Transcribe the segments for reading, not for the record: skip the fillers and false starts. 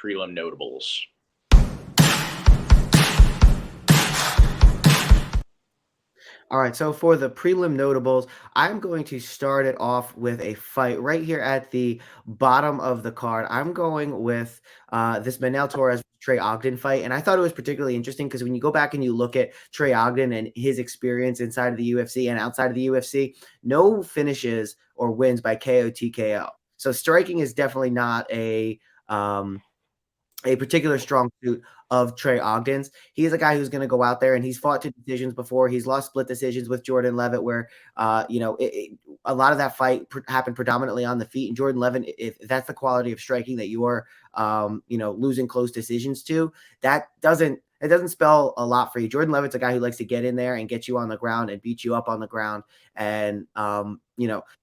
prelim notables. All right, so for the prelim notables, I'm going to start it off with a fight right here at the bottom of the card. I'm going with this Manel Torres Trey Ogden fight, and I thought it was particularly interesting because when you go back and you look at Trey Ogden and his experience inside of the UFC and outside of the UFC, no finishes or wins by KO TKO. So striking is definitely not a particular strong suit of Trey Ogden's. He's a guy who's going to go out there and he's fought to decisions before. He's lost split decisions with Jordan Levitt, where a lot of that fight happened predominantly on the feet. And Jordan Levitt, if that's the quality of striking that you are, losing close decisions to, it doesn't spell a lot for you. Jordan Levitt's a guy who likes to get in there and get you on the ground and beat you up on the ground. And,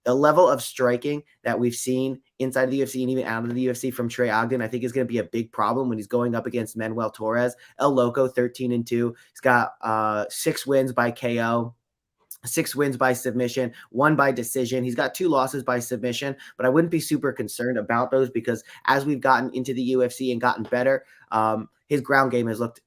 the level of striking that we've seen inside the UFC and even out of the UFC from Trey Ogden, I think is going to be a big problem when he's going up against Manuel Torres. El Loco, 13-2. He's got 6 wins by KO. 6 wins by submission, 1 by decision. He's got 2 losses by submission, but I wouldn't be super concerned about those because as we've gotten into the UFC and gotten better, his ground game has looked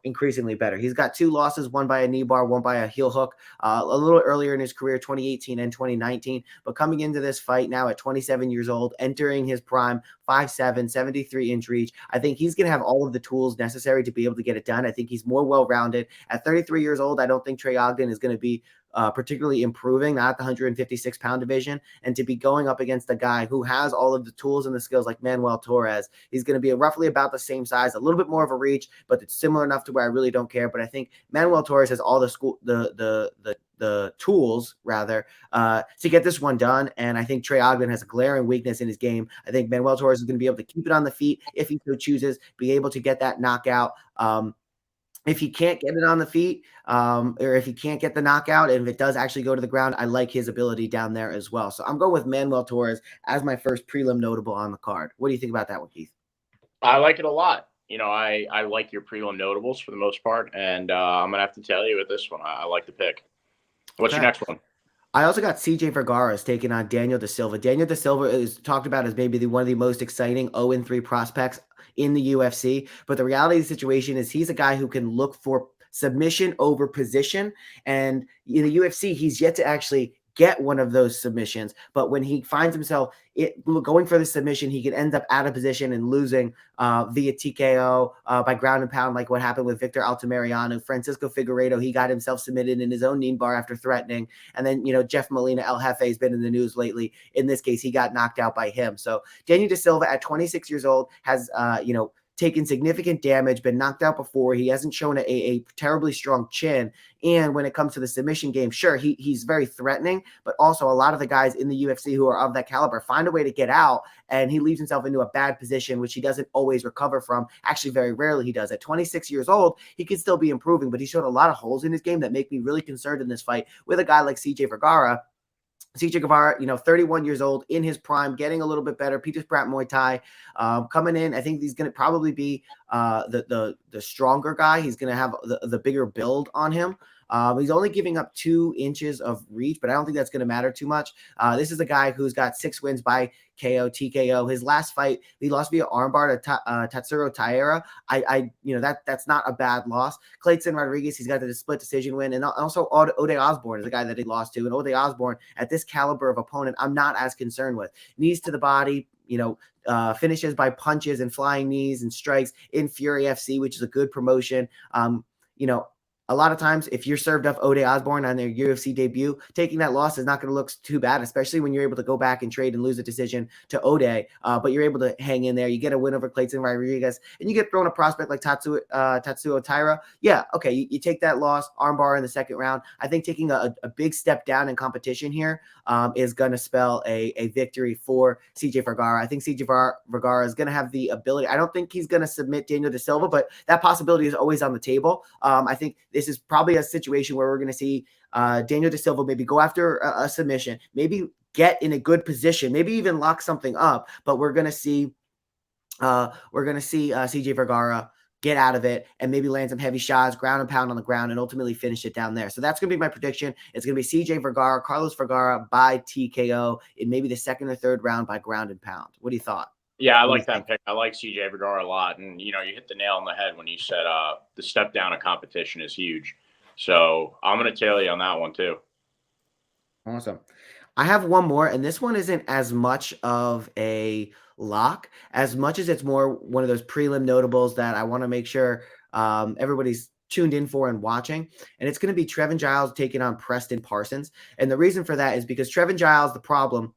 increasingly better. He's got 2 losses, 1 by a knee bar, 1 by a heel hook, a little earlier in his career, 2018 and 2019. But coming into this fight now at 27 years old, entering his prime, 5'7", 73-inch reach, I think he's going to have all of the tools necessary to be able to get it done. I think he's more well-rounded. At 33 years old, I don't think Trey Ogden is going to be particularly improving, not the 156-pound division, and to be going up against a guy who has all of the tools and the skills like Manuel Torres. He's going to be roughly about the same size, a little bit more of a reach, but it's similar enough to where I really don't care. But I think Manuel Torres has all the tools rather to get this one done. And I think Trey Ogden has a glaring weakness in his game. I think Manuel Torres is going to be able to keep it on the feet if he so chooses, be able to get that knockout. If he can't get it on the feet, or if he can't get the knockout, and if it does actually go to the ground, I like his ability down there as well. So I'm going with Manuel Torres as my first prelim notable on the card. What do you think about that one, Keith? I like it a lot. I like your prelim notables for the most part, and I'm going to have to tell you with this one, I like the pick. What's your next one? I also got CJ Vergara taking on Daniel Da Silva. Daniel Da Silva is talked about as maybe one of the most exciting 0-3 prospects in the UFC. But the reality of the situation is he's a guy who can look for submission over position. And in the UFC, he's yet to actually get one of those submissions. But when he finds himself going for the submission, he can end up out of position and losing via TKO by ground and pound, like what happened with Victor Altamirano. Francisco Figueiredo, he got himself submitted in his own knee bar after threatening. And then, Jeff Molina, El Jefe, has been in the news lately. In this case, he got knocked out by him. So Daniel Da Silva at 26 years old has, taken significant damage, been knocked out before. He hasn't shown a terribly strong chin. And when it comes to the submission game, sure, he's very threatening, but also a lot of the guys in the UFC who are of that caliber find a way to get out, and he leaves himself into a bad position, which he doesn't always recover from. Actually, very rarely he does. At 26 years old, he could still be improving, but he showed a lot of holes in his game that make me really concerned in this fight with a guy like CJ Vergara. CJ Guevara, 31 years old, in his prime, getting a little bit better. Peter Pratt Muay Thai coming in. I think he's going to probably be the stronger guy. He's going to have the bigger build on him. He's only giving up 2 inches of reach, but I don't think that's going to matter too much. This is a guy who's got 6 wins by KO, TKO. His last fight, he lost via armbar to Tatsuro Taira. That's not a bad loss. Clayton Rodriguez, he's got the split decision win. And also Ode Osborne is a guy that he lost to. And Ode Osborne, at this caliber of opponent, I'm not as concerned with. Knees to the body, finishes by punches and flying knees and strikes in Fury FC, which is a good promotion. A lot of times, if you're served up Ode Osborne on their UFC debut, taking that loss is not going to look too bad, especially when you're able to go back and trade and lose a decision to Ode, but you're able to hang in there. You get a win over Clayton Rodriguez, and you get thrown a prospect like Tatsuo Taira. Yeah, okay, you take that loss, armbar in the second round. I think taking a big step down in competition here is going to spell a victory for CJ Vergara. I think CJ Vergara is going to have the ability. I don't think he's going to submit Daniel Da Silva, but that possibility is always on the table. I think this is probably a situation where we're going to see Daniel Da Silva maybe go after a submission, maybe get in a good position, maybe even lock something up. But we're going to see CJ Vergara get out of it and maybe land some heavy shots, ground and pound on the ground, and ultimately finish it down there. So that's going to be my prediction. It's going to be CJ Vergara, Carlos Vergara by TKO in maybe the second or third round by ground and pound. What do you thought? Yeah, I What do you like that think? pick. I like CJ Vergara a lot, and you hit the nail on the head when you said the step down of competition is huge. So I'm gonna tail you on that one too. Awesome. I have one more, and this one isn't as much of a lock as much as it's more one of those prelim notables that I want to make sure everybody's tuned in for and watching. And it's going to be Trevin Giles taking on Preston Parsons. And the reason for that is because Trevin Giles, the problem,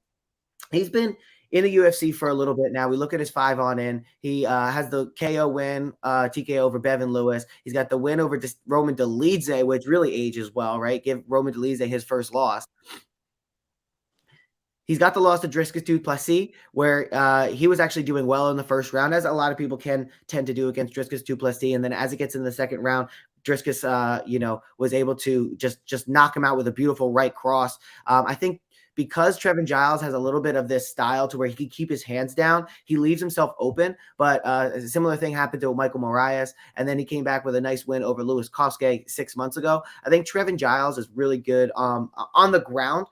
he's been in the UFC for a little bit now. We look at his 5 on in. He has the KO win, TKO over Bevan Lewis. He's got the win over Roman Dolidze, which really ages well, right? Give Roman Dolidze his first loss. He's got the loss to Dricus du Plessis, where he was actually doing well in the first round, as a lot of people can tend to do against Dricus du Plessis. And then as it gets in the second round, Dricus, was able to just knock him out with a beautiful right cross. I think because Trevin Giles has a little bit of this style to where he can keep his hands down, he leaves himself open. But a similar thing happened to Michael Moraes, and then he came back with a nice win over Louis Koske 6 months ago. I think Trevin Giles is really good on the ground,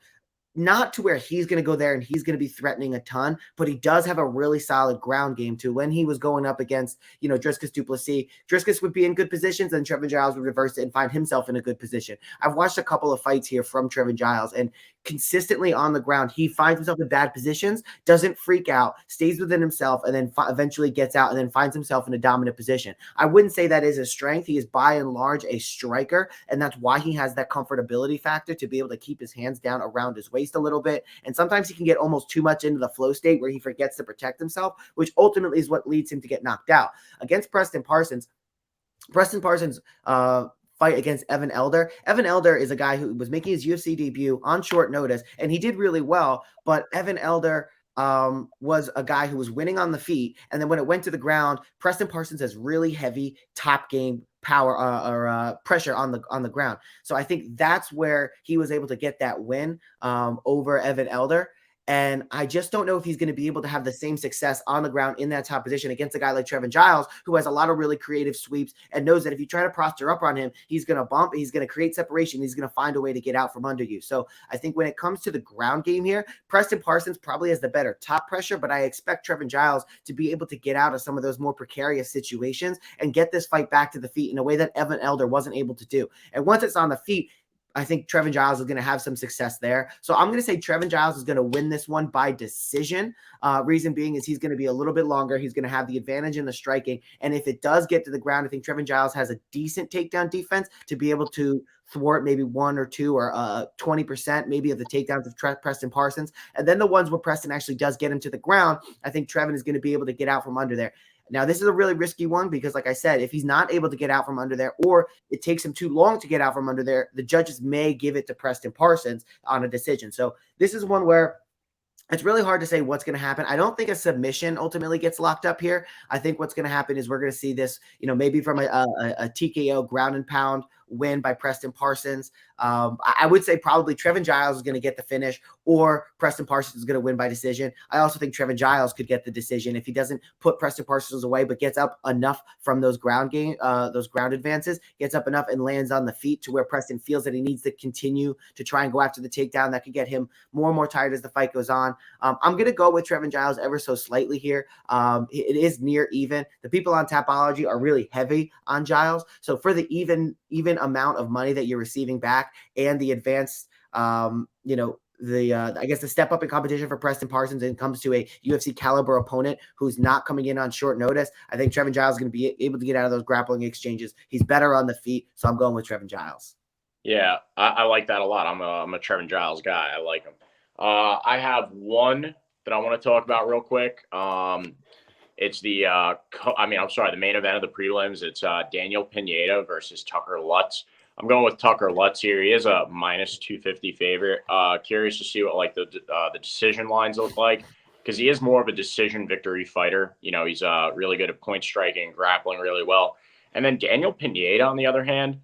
not to where he's going to go there and he's going to be threatening a ton, but he does have a really solid ground game too. When he was going up against, Dricus du Plessis, Dricus would be in good positions and Trevin Giles would reverse it and find himself in a good position. I've watched a couple of fights here from Trevin Giles, and consistently on the ground, he finds himself in bad positions, doesn't freak out, stays within himself, and then eventually gets out and then finds himself in a dominant position. I wouldn't say that is his strength. He is by and large a striker, and that's why he has that comfortability factor to be able to keep his hands down around his waist a little bit. And sometimes he can get almost too much into the flow state where he forgets to protect himself, which ultimately is what leads him to get knocked out. Against Preston Parsons, fight against Evan Elder. Evan Elder is a guy who was making his UFC debut on short notice, and he did really well. But Evan Elder was a guy who was winning on the feet, and then when it went to the ground, Preston Parsons has really heavy top game power or pressure on the ground. So I think that's where he was able to get that win over Evan Elder. And I just don't know if he's going to be able to have the same success on the ground in that top position against a guy like Trevin Giles, who has a lot of really creative sweeps and knows that if you try to posture up on him, he's going to bump, he's going to create separation, he's going to find a way to get out from under you. So I think when it comes to the ground game here, Preston Parsons probably has the better top pressure, but I expect Trevin Giles to be able to get out of some of those more precarious situations and get this fight back to the feet in a way that Evan Elder wasn't able to do. And once it's on the feet, I think Trevin Giles is going to have some success there. So I'm going to say Trevin Giles is going to win this one by decision. Reason being is he's going to be a little bit longer. He's going to have the advantage in the striking. And if it does get to the ground, I think Trevin Giles has a decent takedown defense to be able to thwart maybe 1 or 2 or 20% maybe of the takedowns of Preston Parsons. And then the ones where Preston actually does get him to the ground, I think Trevin is going to be able to get out from under there. Now, this is a really risky one because, like I said, if he's not able to get out from under there or it takes him too long to get out from under there, the judges may give it to Preston Parsons on a decision. So this is one where it's really hard to say what's going to happen. I don't think a submission ultimately gets locked up here. I think what's going to happen is we're going to see this, maybe from a TKO ground and pound win by Preston Parsons. I would say probably Trevin Giles is going to get the finish or Preston Parsons is going to win by decision. I also think Trevin Giles could get the decision if he doesn't put Preston Parsons away, but gets up enough from those ground advances, gets up enough and lands on the feet to where Preston feels that he needs to continue to try and go after the takedown. That could get him more and more tired as the fight goes on. I'm going to go with Trevin Giles ever so slightly here. It is near even. The people on Tapology are really heavy on Giles. So for the even amount of money that you're receiving back and the advanced, I guess the step up in competition for Preston Parsons and comes to a UFC caliber opponent who's not coming in on short notice, I think Trevin Giles is going to be able to get out of those grappling exchanges. He's better on the feet, so I'm going with Trevin Giles. Yeah, I like that a lot. I'm a Trevin Giles guy. I like him. I have one that I want to talk about real quick. It's the the main event of the prelims. It's Daniel Pineda versus Tucker Lutz. I'm going with Tucker Lutz here. He is a minus 250 favorite. Curious to see what the decision lines look like because he is more of a decision victory fighter. He's really good at point striking, grappling really well. And then Daniel Pineda, on the other hand,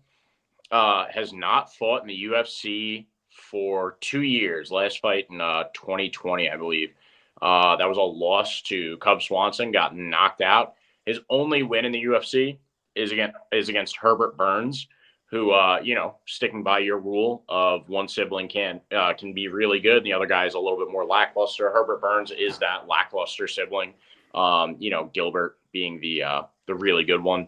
has not fought in the UFC for 2 years. Last fight in 2020, I believe. That was a loss to Cub Swanson, got knocked out. His only win in the UFC is against Herbert Burns, who, sticking by your rule of one sibling can be really good. And the other guy is a little bit more lackluster. Herbert Burns is that lackluster sibling. Gilbert being the really good one.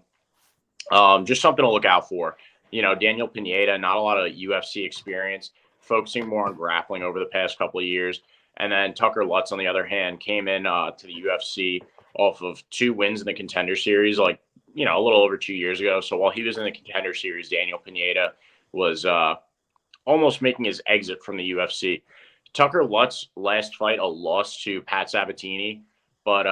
Just something to look out for. Daniel Pineda, not a lot of UFC experience, focusing more on grappling over the past couple of years. And then Tucker Lutz, on the other hand, came in to the UFC off of 2 wins in the Contender Series, a little over 2 years ago. So while he was in the Contender Series, Daniel Pineda was almost making his exit from the UFC. Tucker Lutz last fight, a loss to Pat Sabatini, but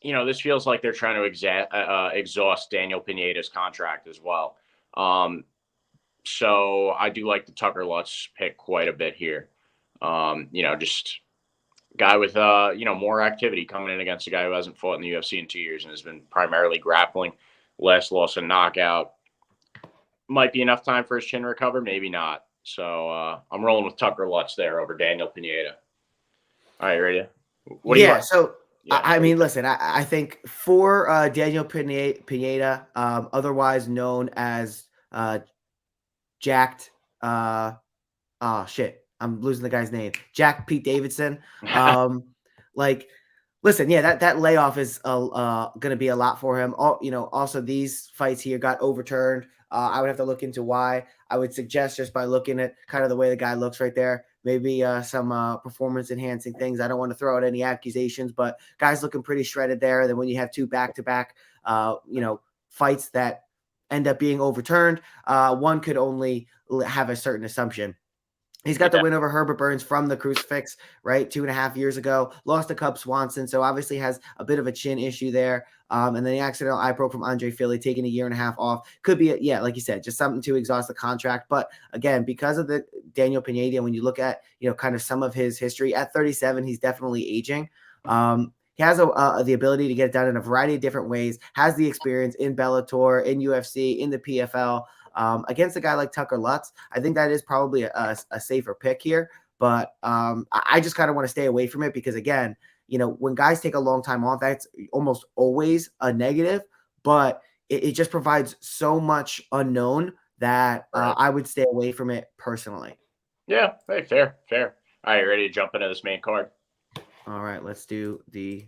this feels like they're trying to exhaust Daniel Pineda's contract as well. So I do like the Tucker Lutz pick quite a bit here. Just guy with more activity coming in against a guy who hasn't fought in the UFC in 2 years and has been primarily grappling. Last loss and knockout. Might be enough time for his chin to recover, maybe not. So I'm rolling with Tucker Lutz there over Daniel Pineda. All right, ready? What do you want? So yeah. I mean, listen, I think for Daniel Pineda, otherwise known as Jacked, oh shit, I'm losing the guy's name, Jack Pete Davidson. Listen, yeah, that layoff is going to be a lot for him. Also these fights here got overturned. I would have to look into why. I would suggest just by looking at kind of the way the guy looks right there, maybe some performance enhancing things. I don't want to throw out any accusations, but guys looking pretty shredded there. Then when you have 2 back-to-back, fights that end up being overturned, one could only have a certain assumption. He's got the win over Herbert Burns from the crucifix, right? 2.5 years ago, lost to Cub Swanson. So obviously has a bit of a chin issue there. And then the accidental eye poke from Andre Fili, taking 1.5 years off. Could be, like you said, just something to exhaust the contract. But again, because of the Daniel Pineda, when you look at, kind of some of his history at 37, he's definitely aging. He has the ability to get it done in a variety of different ways, has the experience in Bellator, in UFC, in the PFL. Against a guy like Tucker Lutz, I think that is probably a safer pick here. But I just kind of want to stay away from it because, again, when guys take a long time off, that's almost always a negative. But it just provides so much unknown that I would stay away from it personally. Yeah, hey, fair. All right, ready to jump into this main card? All right, let's do the